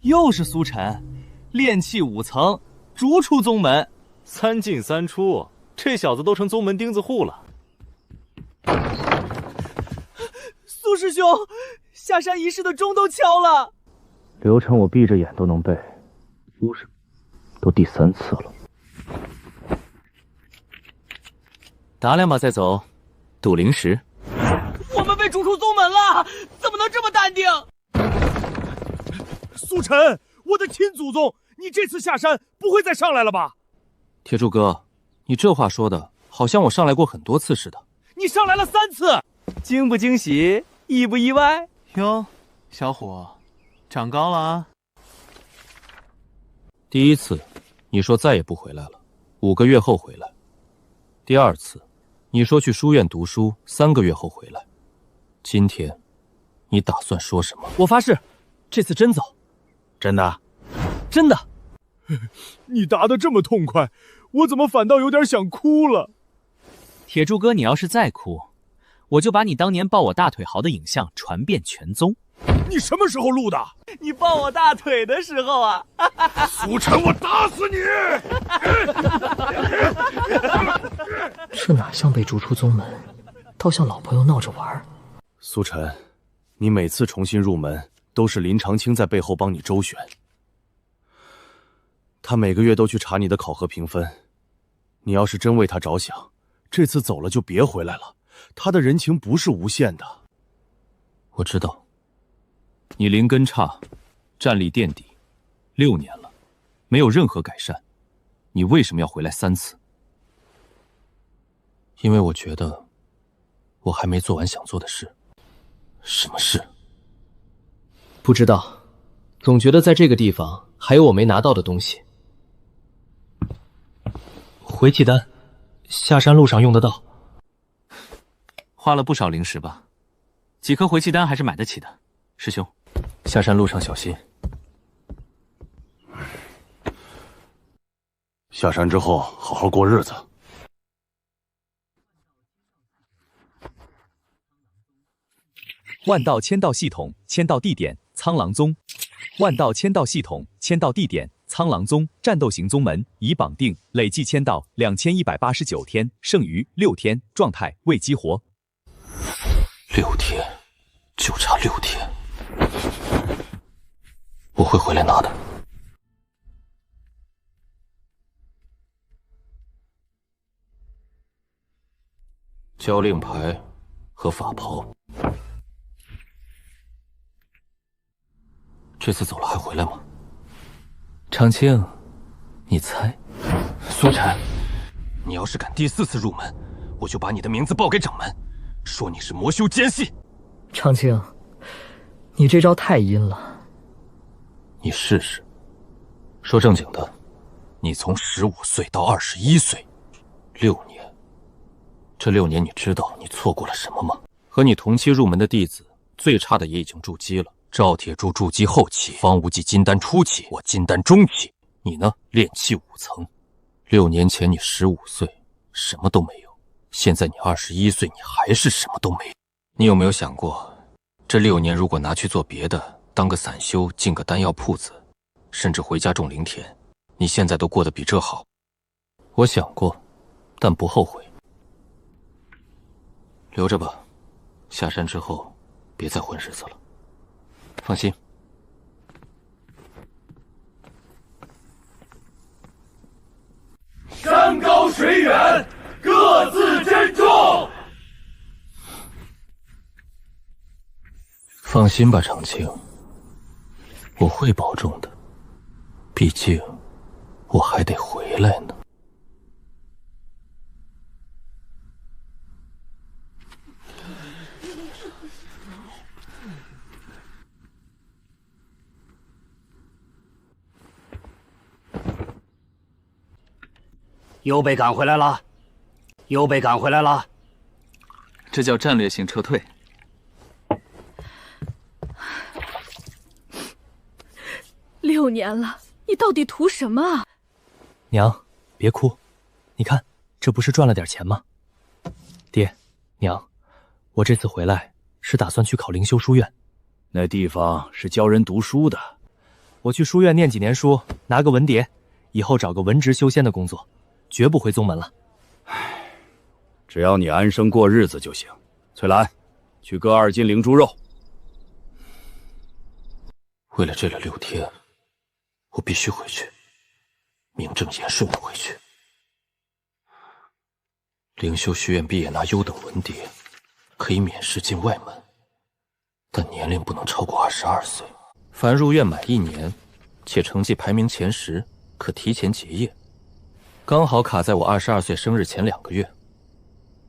又是苏晨，炼气5层，逐出宗门，3进3出，这小子都成宗门钉子户了。苏师兄，下山仪式的钟都敲了。流程我闭着眼都能背，苏师都第3次了。打2把再走，赌0时。我们被逐出宗门了，怎么能这么淡定？苏晨，我的亲祖宗，你这次下山不会再上来了吧？铁柱哥，你这话说的好像我上来过很多次似的。你上来了3次，惊不惊喜，意不意外？哟，小虎，长高了啊！第1次，你说再也不回来了，5个月后回来。第2次，你说去书院读书，3个月后回来。今天，你打算说什么？我发誓，这次真走。真的？真的。你答得这么痛快，我怎么反倒有点想哭了？铁柱哥，你要是再哭，我就把你当年抱我大腿豪的影像传遍全宗。你什么时候录的？你抱我大腿的时候啊！苏晨，我打死你！这哪像被逐出宗门，倒像老朋友闹着玩。苏晨，你每次重新入门，都是林长青在背后帮你周旋。他每个月都去查你的考核评分，你要是真为他着想，这次走了就别回来了。他的人情不是无限的。我知道，你灵根差，战力垫底，6年了，没有任何改善，你为什么要回来3次？因为我觉得，我还没做完想做的事。什么事？不知道，总觉得在这个地方还有我没拿到的东西。回气丹，下山路上用得到。花了不少灵石吧？几颗回气丹还是买得起的。师兄，下山路上小心。下山之后好好过日子。万道签到系统签到地点苍狼宗，万道签到系统签到地点苍狼宗，战斗型宗门已绑定，累计签到2189天，剩余6天，状态未激活。6天，就差6天，我会回来拿的。交令牌和法袍。这次走了还回来吗？长青，你猜？苏晨，你要是敢第4次入门，我就把你的名字报给掌门，说你是魔修奸细。长青，你这招太阴了。你试试。说正经的，你从15岁到21岁，6年。这6年你知道你错过了什么吗？和你同期入门的弟子，最差的也已经筑基了。赵铁柱筑基后期，方无忌金丹初期，我金丹中期，你呢？炼气5层。6年前你15岁，什么都没有；现在你21岁，你还是什么都没有。你有没有想过，这6年如果拿去做别的，当个散修，进个丹药铺子，甚至回家种灵田，你现在都过得比这好？我想过，但不后悔。留着吧，下山之后别再混日子了。放心。山高水远，各自珍重。放心吧，长青，我会保重的。毕竟，我还得回来呢。又被赶回来了，又被赶回来了。这叫战略性撤退。6年了，你到底图什么啊？娘，别哭，你看，这不是赚了点钱吗？爹，娘，我这次回来是打算去考灵修书院。那地方是教人读书的，我去书院念几年书，拿个文牒，以后找个文职修仙的工作，绝不回宗门了。只要你安生过日子就行。翠兰，去割2斤灵猪肉。为了这6天，我必须回去，名正言顺的回去。灵修学院毕业拿优等文牒，可以免试进外门，但年龄不能超过22岁。凡入院满1年，且成绩排名前10，可提前结业。刚好卡在我22岁生日前2个月，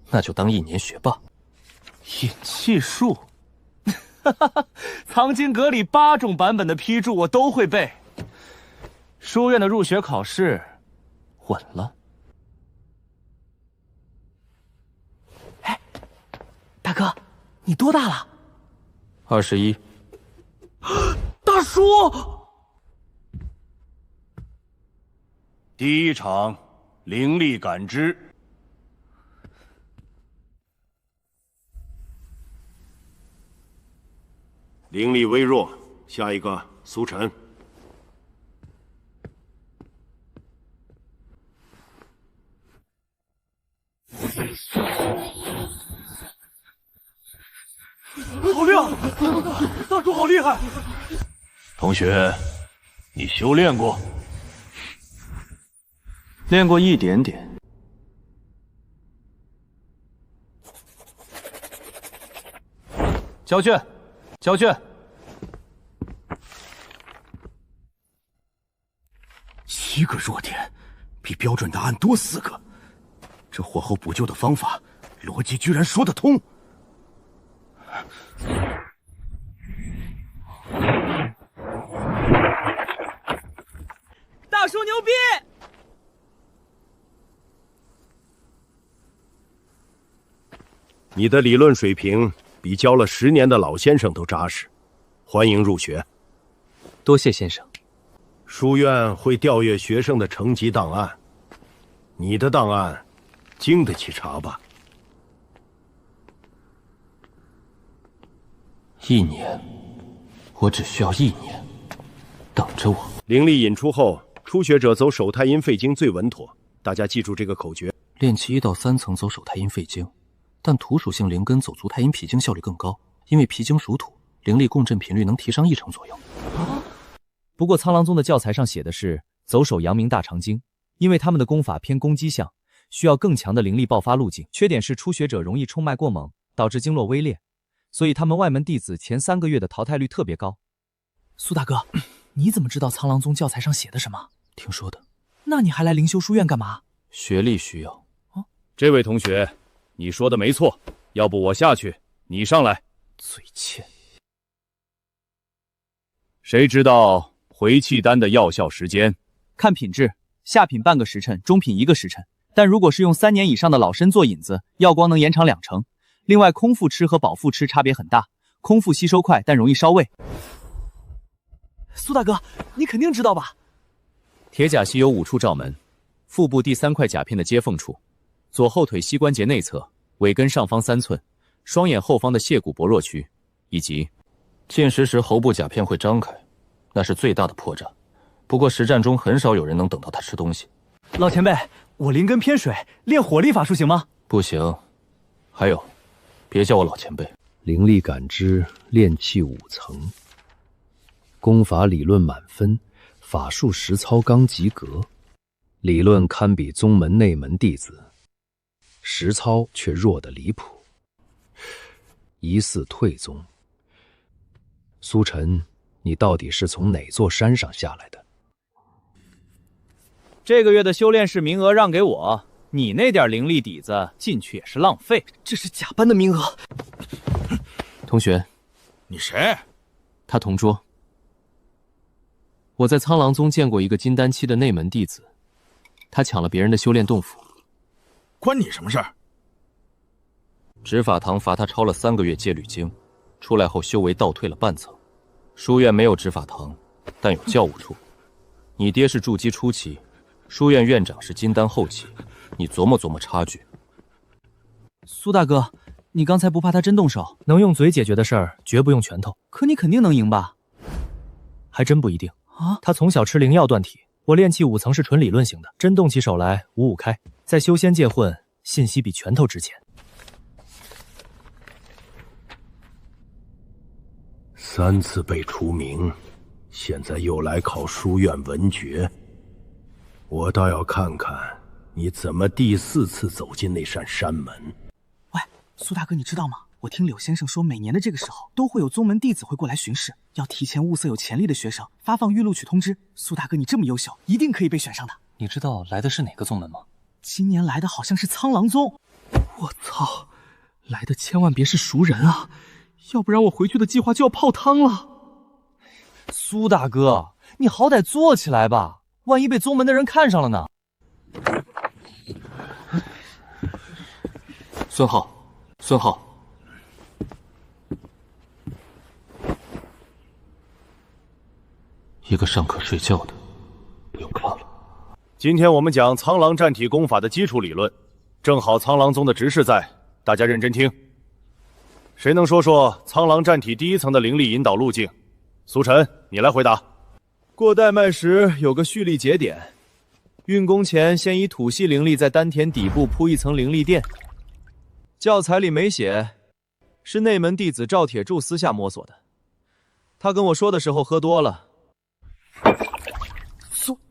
那就当1年学霸。引气术，藏经阁里8种版本的批注我都会背。书院的入学考试，稳了。哎，大哥，你多大了？21。大叔！第1场，灵力感知。灵力微弱，下一个苏晨。好亮！大叔好厉害！同学，你修炼过？练过一点点。交卷，交卷。7个弱点，比标准答案多4个。这火候补救的方法，逻辑居然说得通。大叔牛逼！你的理论水平比教了10年的老先生都扎实，欢迎入学。多谢先生。书院会调阅学生的成绩档案，你的档案经得起查吧？1年，我只需要1年，等着我。灵力引出后，初学者走手太阴肺经最稳妥，大家记住这个口诀。炼气1到3层走手太阴肺经，但土属性灵根走足太阴脾经效率更高，因为脾经属土，灵力共振频率能提上1成左右。不过苍狼宗的教材上写的是走手阳明大肠经，因为他们的功法偏攻击向，需要更强的灵力爆发路径。缺点是初学者容易冲脉过猛，导致经络微裂，所以他们外门弟子前3个月的淘汰率特别高。苏大哥，你怎么知道苍狼宗教材上写的什么？听说的。那你还来灵修书院干嘛？学历需要。这位同学，你说的没错，要不我下去，你上来。嘴欠。谁知道回气丹的药效时间？看品质，下品半个时辰，中品1个时辰。但如果是用3年以上的老参做引子，药光能延长2成。另外，空腹吃和饱腹吃差别很大，空腹吸收快，但容易烧胃。苏大哥，你肯定知道吧？铁甲系有5处罩门，腹部第3块甲片的接缝处，左后腿膝关节内侧，尾根上方3寸，双眼后方的蟹骨薄弱区，以及进食时喉部甲片会张开，那是最大的破绽。不过实战中很少有人能等到他吃东西。老前辈，我灵根偏水，练火力法术行吗？不行。还有，别叫我老前辈。灵力感知炼气5层，功法理论满分，法术实操刚及格，理论堪比宗门内门弟子，实操却弱得离谱，疑似退宗。苏晨，你到底是从哪座山上下来的？这个月的修炼室名额让给我，你那点灵力底子进去也是浪费。这是假班的名额。同学，你谁？他同桌。我在苍狼宗见过一个金丹期的内门弟子，他抢了别人的修炼洞府。关你什么事儿？执法堂罚他抄了3个月戒律经，出来后修为倒退了半层。书院没有执法堂，但有教务处。你爹是筑基初期，书院院长是金丹后期，你琢磨琢磨差距。苏大哥，你刚才不怕他真动手？能用嘴解决的事儿，绝不用拳头。可你肯定能赢吧？还真不一定。啊！他从小吃灵药断体，我炼气5层是纯理论型的，真动起手来五五开。在修仙界混，信息比拳头值钱。3次被除名，现在又来考书院文诀，我倒要看看你怎么第4次走进那扇山门。喂，苏大哥，你知道吗？我听柳先生说，每年的这个时候都会有宗门弟子会过来巡视，要提前物色有潜力的学生，发放预录取通知。苏大哥，你这么优秀，一定可以被选上的。你知道来的是哪个宗门吗？今年来的好像是苍狼宗。我操，来的千万别是熟人啊，要不然我回去的计划就要泡汤了。苏大哥，你好歹坐起来吧，万一被宗门的人看上了呢？孙浩，孙浩。一个上课睡觉的，不用看了。今天我们讲苍狼战体功法的基础理论，正好苍狼宗的执事在，大家认真听。谁能说说苍狼战体第1层的灵力引导路径？苏晨，你来回答。过带脉时有个蓄力节点，运功前先以土系灵力在丹田底部铺一层灵力垫。教材里没写，是内门弟子赵铁柱私下摸索的。他跟我说的时候喝多了。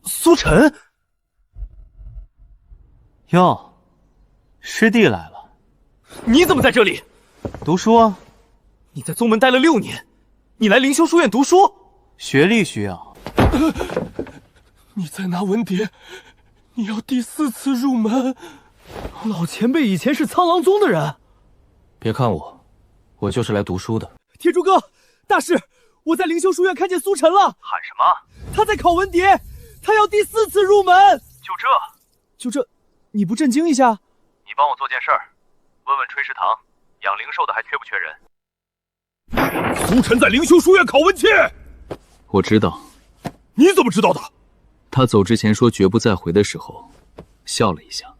苏晨，哟，师弟来了。你怎么在这里？读书啊。你在宗门待了6年，你来灵修书院读书？学历需要。你在拿文牒，你要第4次入门。老前辈以前是苍狼宗的人。别看我，我就是来读书的。铁柱哥，大师，我在灵修书院看见苏晨了。喊什么？他在考文牒，他要第4次入门。就这，你不震惊一下？你帮我做件事儿，问问炊食堂，养灵兽的还缺不缺人？苏晨在灵修书院考文牒。我知道。你怎么知道的？他走之前说绝不再回的时候，笑了一下。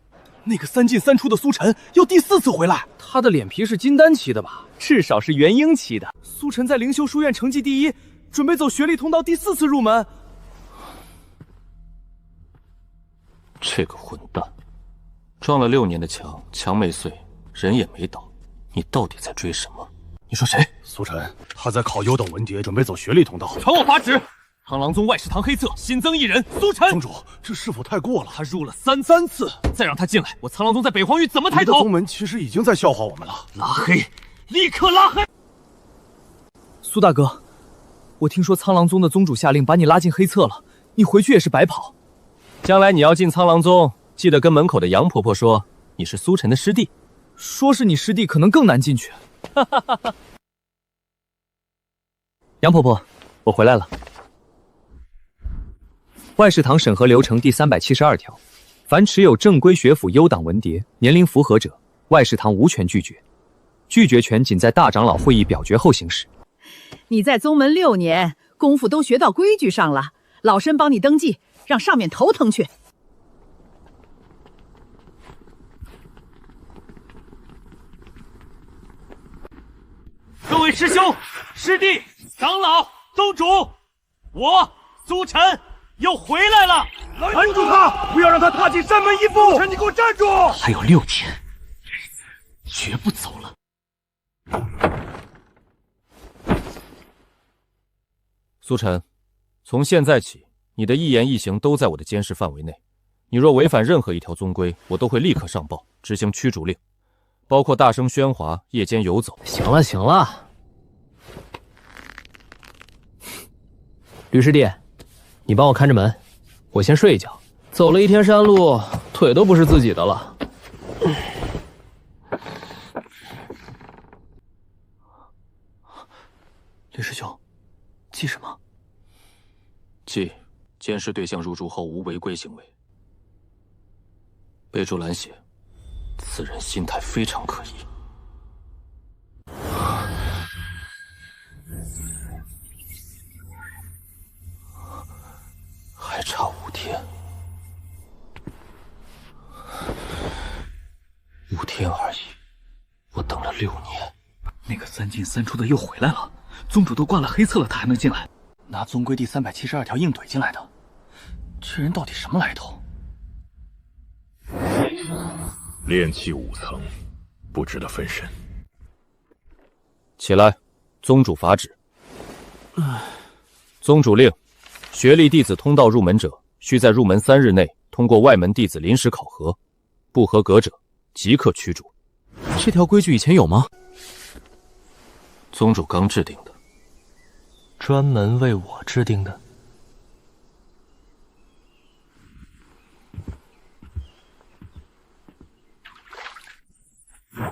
那个3进3出的苏晨要第4次回来，他的脸皮是金丹期的吧？至少是元婴期的。苏晨在灵修书院成绩第1，准备走学历通道第4次入门。这个混蛋，撞了6年的墙，墙没碎，人也没倒，你到底在追什么？你说谁？苏晨，他在考优等文牒，准备走学历通道。传我法旨！苍狼宗外事堂黑侧新增1人，苏晨。宗主，这是否太过了？他入了3次，再让他进来，我苍狼宗在北荒域怎么抬头？你的宗门其实已经在笑话我们了。拉黑，立刻拉黑！苏大哥，我听说苍狼宗的宗主下令把你拉进黑侧了，你回去也是白跑。将来你要进苍狼宗，记得跟门口的杨婆婆说你是苏晨的师弟。说是你师弟，可能更难进去。哈哈哈哈！杨婆婆，我回来了。外事堂审核流程第372条，凡持有正规学府优党文牒、年龄符合者，外事堂无权拒绝，拒绝权仅在大长老会议表决后行使。你在宗门6年，功夫都学到规矩上了，老身帮你登记，让上面头疼去。各位师兄、师弟、长老、宗主，我苏晨又回来了！拦住他，不要让他踏进山门一步！苏晨，你给我站住！还有6天，绝不走了。苏晨，从现在起，你的一言一行都在我的监视范围内。你若违反任何一条宗规，我都会立刻上报，执行驱逐令，包括大声喧哗、夜间游走。行了行了，吕师弟，你帮我看着门，我先睡一觉。走了1天山路，腿都不是自己的了。吕师兄，记什么？记监视对象入住后无违规行为。备注栏写：此人心态非常可疑。还差5天，5天而已，我等了6年。那个3进3出的又回来了，宗主都挂了黑册了，他还能进来？拿宗规第372条硬怼进来的，这人到底什么来头？炼气5层，不值得分身。起来，宗主法旨。宗主令，学历弟子通道入门者，需在入门3日内通过外门弟子临时考核，不合格者即刻驱逐。这条规矩以前有吗？宗主刚制定的。专门为我制定的。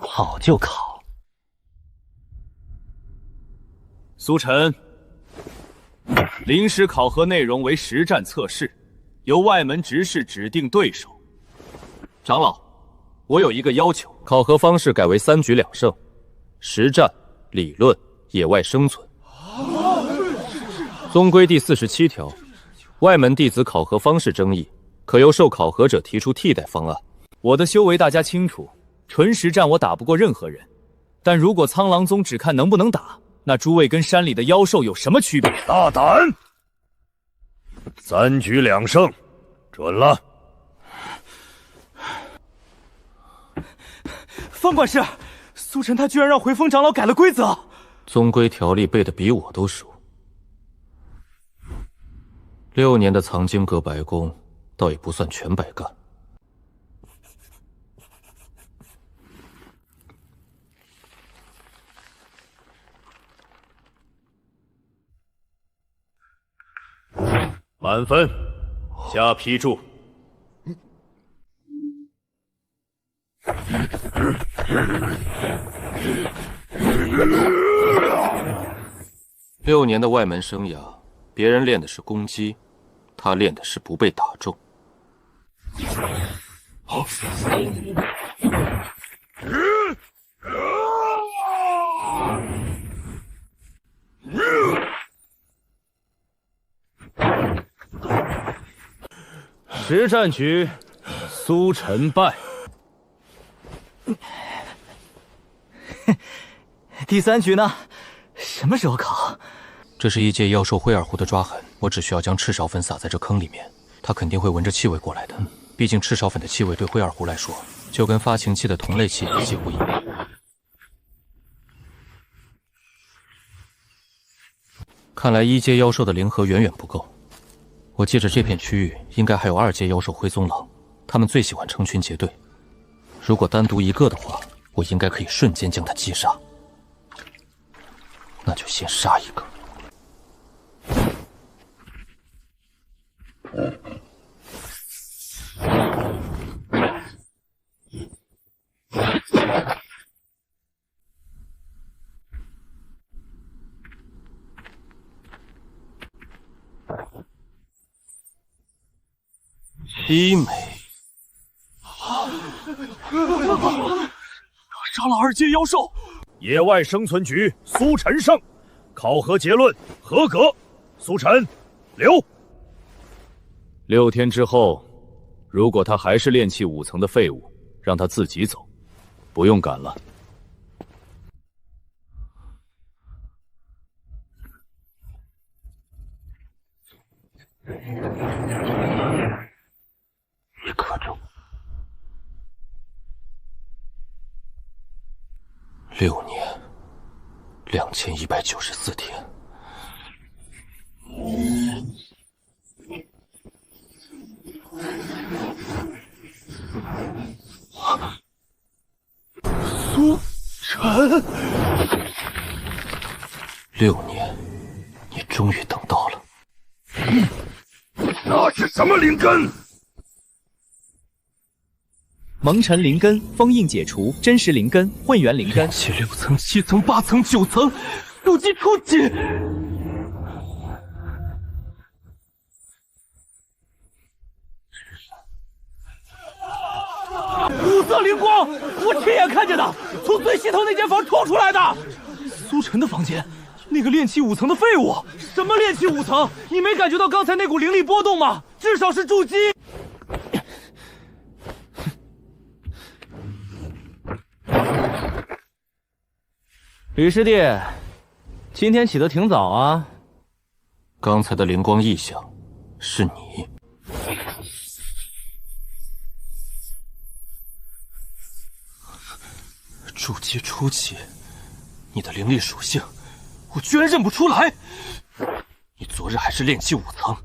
考就考。苏晨，临时考核内容为实战测试，由外门执事指定对手。长老，我有一个要求，考核方式改为3局2胜，实战、理论、野外生存。宗规第47条，外门弟子考核方式争议，可由受考核者提出替代方案。我的修为大家清楚，纯实战我打不过任何人，但如果苍狼宗只看能不能打，那诸位跟山里的妖兽有什么区别？大胆！3局2胜，准了。方管事，苏晨他居然让回风长老改了规则。宗规条例背得比我都熟。6年的藏经阁白宫，倒也不算全白干。满分，下批注。6年的外门生涯，别人练的是攻击，他练的是不被打中。实战局，苏晨败。第3局呢？什么时候考？这是一阶妖兽灰耳狐的抓痕，我只需要将赤芍粉撒在这坑里面，它肯定会闻着气味过来的。毕竟赤芍粉的气味对灰耳狐来说，就跟发情期的同类气味几乎一样。看来1阶妖兽的灵核远远不够。我记着这片区域应该还有2阶妖兽灰棕狼，他们最喜欢成群结队。如果单独一个的话，我应该可以瞬间将它击杀。那就先杀一个。凄美。杀了2阶妖兽。野外生存局苏晨胜，考核结论合格，苏晨留。6天之后，如果他还是炼气5层的废物，让他自己走，不用赶了。一刻钟。 6年，2194天。苏晨，6年，你终于等到了。那是什么灵根？ 蒙尘灵根封印解除，真实灵根、混元灵根，炼气6层、7层、8层、9层，入击出击！5色灵光，我亲眼看见的，从最西头那间房冲出来的。苏晨的房间，那个炼气5层的废物。什么炼气5层？你没感觉到刚才那股灵力波动吗？至少是筑基。 吕师弟，今天起得挺早啊。刚才的灵光异象，是你。筑基初期，你的灵力属性，我居然认不出来。你昨日还是炼气5层，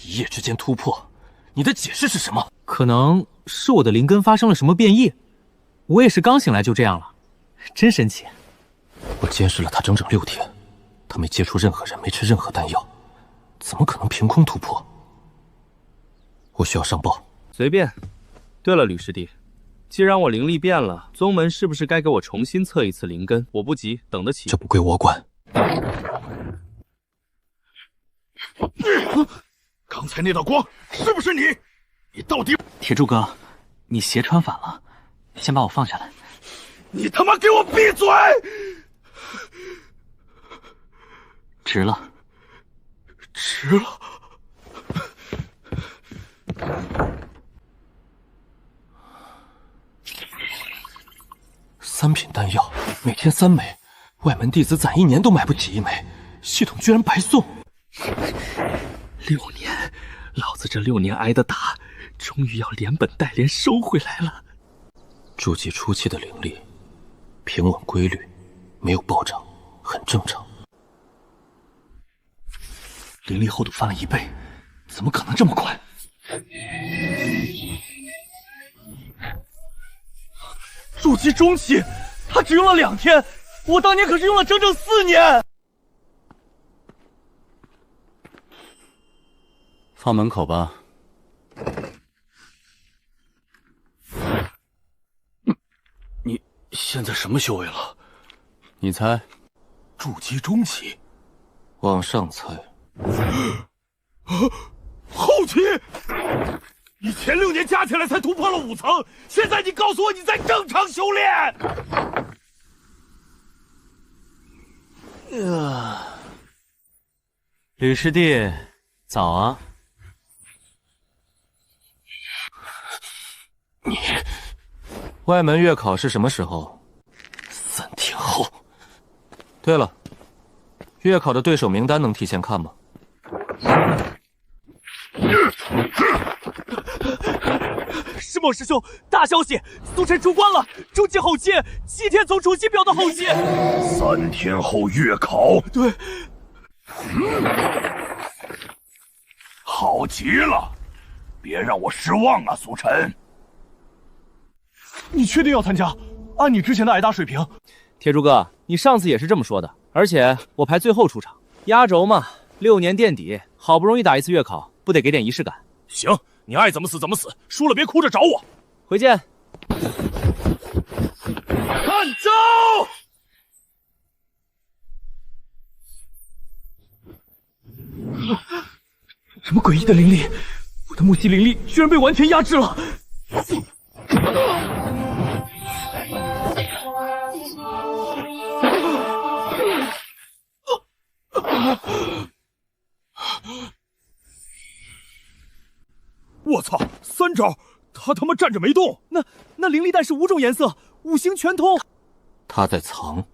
一夜之间突破，你的解释是什么？可能是我的灵根发生了什么变异，我也是刚醒来就这样了，真神奇。我监视了他整整6天，他没接触任何人，没吃任何丹药，怎么可能凭空突破？我需要上报。随便。对了，吕师弟，既然我灵力变了，宗门是不是该给我重新测一次灵根？我不急，等得起。这不归我管。刚才那道光是不是你？你到底……铁柱哥，你鞋穿反了，先把我放下来。你他妈给我闭嘴！值了，值了。3品丹药，每天3枚，外门弟子攒1年都买不起1枚，系统居然白送。6年，老子这6年挨的打，终于要连本带连收回来了。筑基初期的灵力平稳规律，没有暴涨，很正常。灵力厚度翻了1倍，怎么可能这么快？筑基中期，他只用了2天，我当年可是用了整整4年。放门口吧。你现在什么修为了？你猜？筑基中期。往上猜。后期。你前6年加起来才突破了5层，现在你告诉我你在正常修炼？吕师弟，早啊！你外门月考是什么时候？3天后。对了，月考的对手名单能提前看吗？师梦师兄，大消息！苏晨出关了，中期后期7天从除夕飙到后期。3天后月考。对。好极了，别让我失望啊，苏晨。你确定要参加？按你之前的挨打水平。铁柱哥，你上次也是这么说的，而且我排最后出场，压轴嘛，6年垫底，好不容易打一次月考，不得给点仪式感？行，你爱怎么死怎么死，输了别哭着找我。回见。看招！什么诡异的灵力？我的木系灵力居然被完全压制了！我操，3招，他他妈站着没动。那灵力弹是5种颜色，5行全通。他在藏。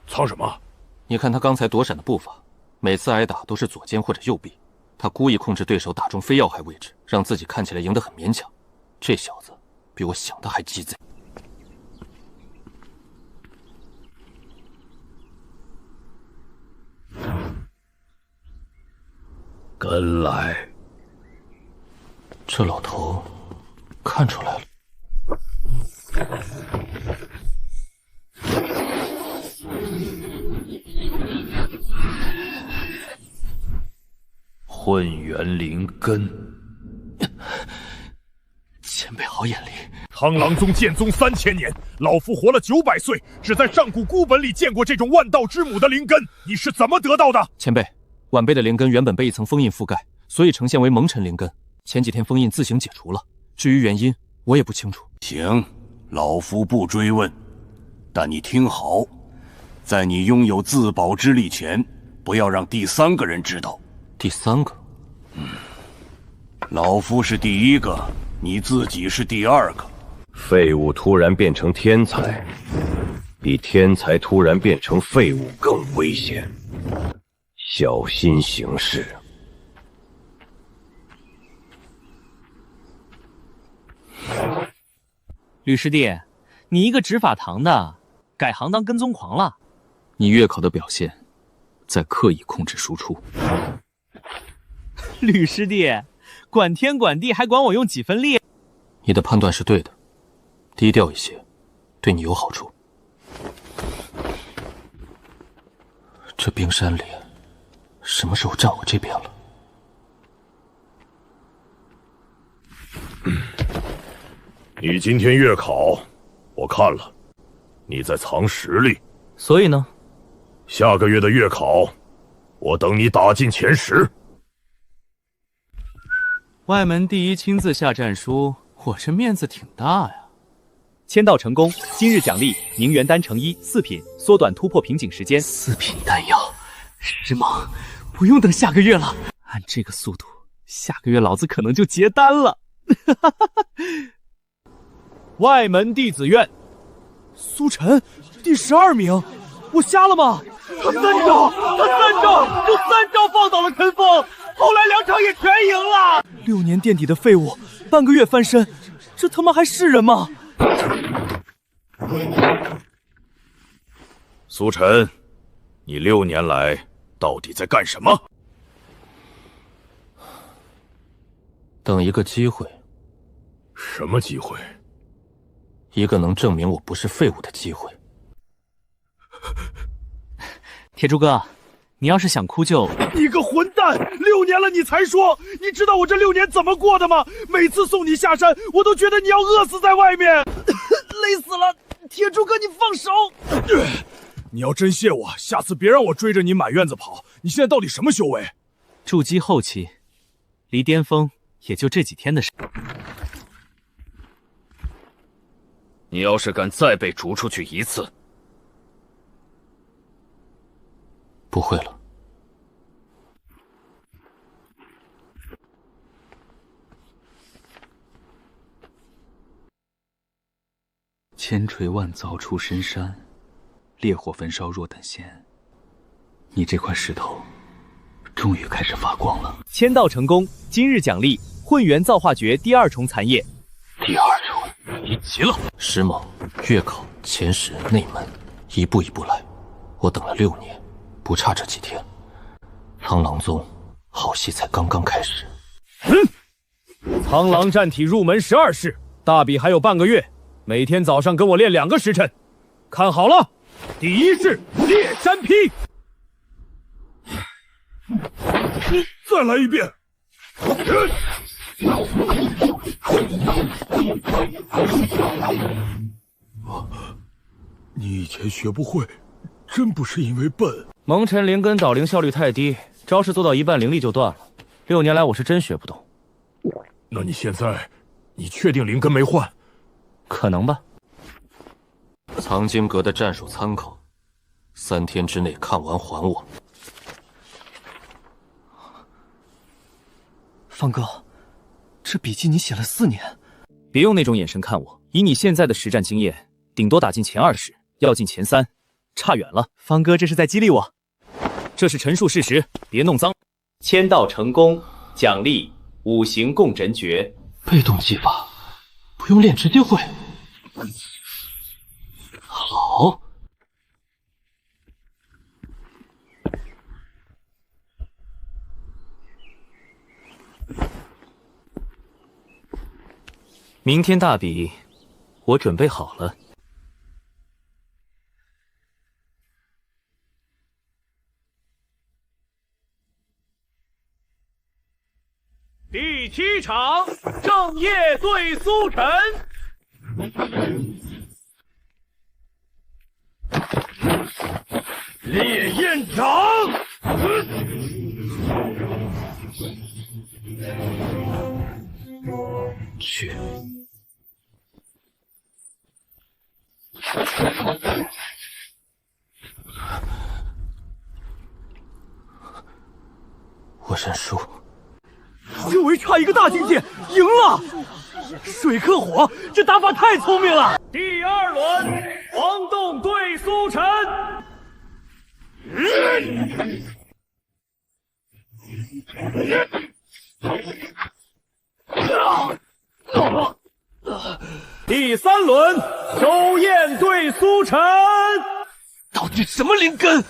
藏什么？你看他刚才躲闪的步伐，每次挨打都是左肩或者右臂。他故意控制对手打中非要害位置，让自己看起来赢得很勉强。这小子比我想的还鸡贼。跟来。这老头看出来了。混元灵根，前辈好眼力。螳螂宗建宗3000年，老夫活了900岁，只在上古孤本里见过这种万道之母的灵根，你是怎么得到的？前辈，晚辈的灵根原本被一层封印覆盖，所以呈现为蒙尘灵根。前几天封印自行解除了，至于原因，我也不清楚。行，老夫不追问，但你听好，在你拥有自保之力前，不要让第3个人知道。第3个？老夫是第1个，你自己是第2个。废物突然变成天才，比天才突然变成废物更危险。小心行事。吕师弟，你一个执法堂的，改行当跟踪狂了？你月考的表现，在刻意控制输出。吕师弟，管天管地还管我用几分力？你的判断是对的，低调一些，对你有好处。这冰山脸什么时候站我这边了？你今天月考，我看了，你在藏实力。所以呢？下个月的月考，我等你打进前10。外门第一亲自下战书，我这面子挺大呀。签到成功，今日奖励宁元丹成衣4品，缩短突破瓶颈时间。4品丹药，时髦，不用等下个月了。按这个速度，下个月老子可能就结丹了。外门弟子院，苏晨第12名，我瞎了吗？他3招，就3招放倒了陈峰，后来2场也全赢了。6年垫底的废物，半个月翻身，这他妈还是人吗？苏晨，你6年来到底在干什么？等一个机会。什么机会？一个能证明我不是废物的机会。铁柱哥，你要是想哭就……你个混蛋！6年了你才说，你知道我这6年怎么过的吗？每次送你下山，我都觉得你要饿死在外面，累死了！铁柱哥，你放手！你要真谢我，下次别让我追着你满院子跑。你现在到底什么修为？筑基后期，离巅峰也就这几天的事。你要是敢再被逐出去一次，不会了。千锤万凿出深山，烈火焚烧若等闲。你这块石头，终于开始发光了。签到成功，今日奖励混元造化诀第2重残叶。第2重，你急了。时髦，月考前10内门，一步一步来。我等了6年，不差这几天。苍狼宗好戏才刚刚开始。苍狼战体入门12式，大比还有半个月，每天早上跟我练2个时辰。看好了，第1式猎山劈。再来一遍。你以前学不会，真不是因为笨。蒙尘灵根导灵效率太低，招式做到一半灵力就断了。6年来我是真学不懂。那你现在，你确定灵根没换？可能吧。藏经阁的战术参考，3天之内看完还我。方哥，这笔记你写了4年。别用那种眼神看我，以你现在的实战经验，顶多打进前20，要进前3，差远了。方哥这是在激励我，这是陈述事实，别弄脏。签到成功，奖励5行共振诀。被动技法，不用练直接会。好。明天大比，我准备好了。第7场，正业对苏晨。烈焰掌！去。我认输。修为差一个大境界，赢了！水克火，这打法太聪明了。第2轮，黄洞对苏晨。第3轮，周燕对苏晨，到底什么灵根？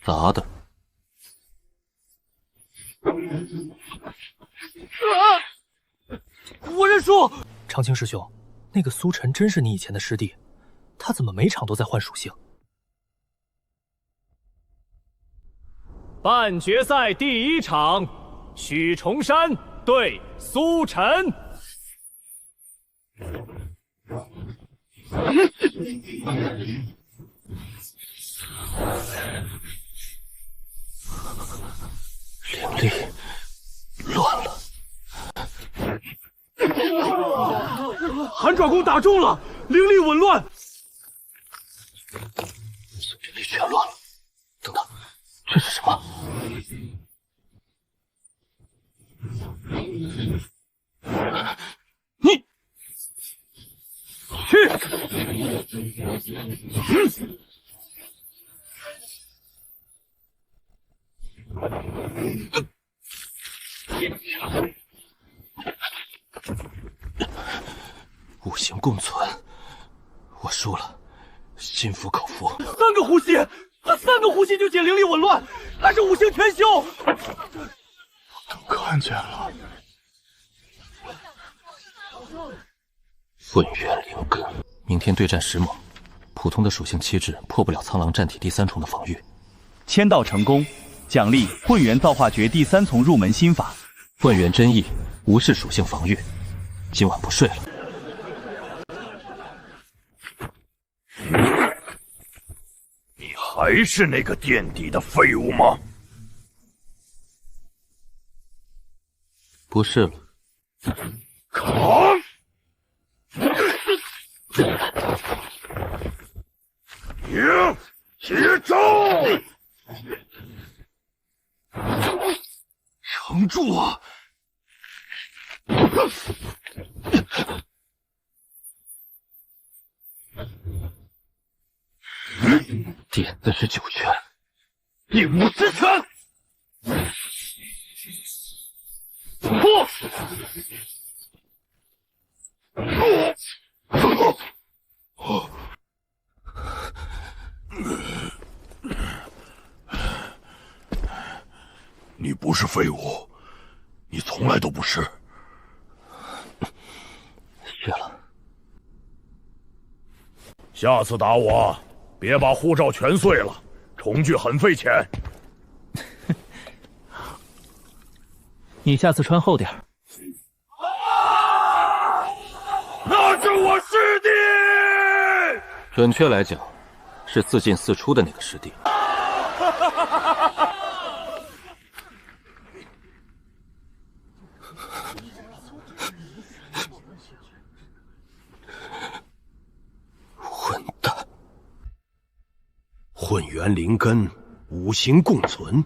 砸的。我认输。长青师兄，那个苏晨真是你以前的师弟，他怎么每场都在换属性？半决赛第1场，许崇山对苏晨。灵力乱了。寒爪功打中了，灵力紊乱。灵力全乱了。等等，这是什么？你去！五行共存，我输了，心服口服。3个呼吸，他3个呼吸就解灵力紊乱，还是5行全修。都看见了。混元灵根，明天对战石猛，普通的属性气质破不了苍狼战体第3重的防御。签到成功，奖励混元造化诀第3重入门心法。混元真意，无视属性防御。今晚不睡了。你还是那个垫底的废物吗？不是了。扛！迎接招！撑住啊！点的是9拳，第5之拳！你不是废物，你从来都不是。谢了。下次打我，别把护照全碎了，重聚很费钱。你下次穿厚点。那是我师弟。准确来讲，是4进4出的那个师弟。混蛋！混元灵根，五行共存。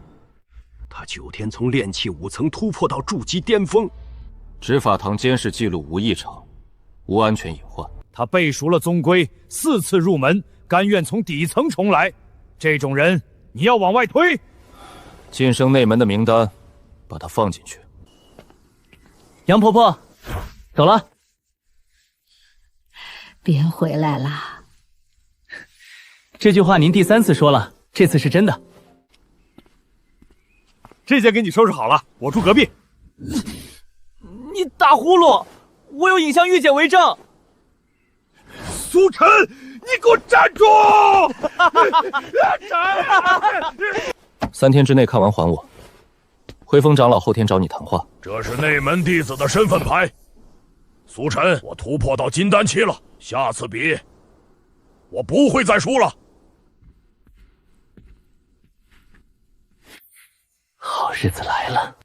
他9天从炼气5层突破到筑基巅峰。执法堂监视记录无异常，无安全隐患。他背熟了宗规，4次入门，甘愿从底层重来。这种人，你要往外推。晋升内门的名单，把他放进去。杨婆婆，走了。别回来了。这句话您第3次说了，这次是真的。这间给你收拾好了，我住隔壁。你打呼噜，我有影像预检为证。苏晨，你给我站住！3天之内看完还我。辉峰长老后天找你谈话。这是内门弟子的身份牌。苏晨，我突破到金丹期了，下次比，我不会再输了。好日子来了。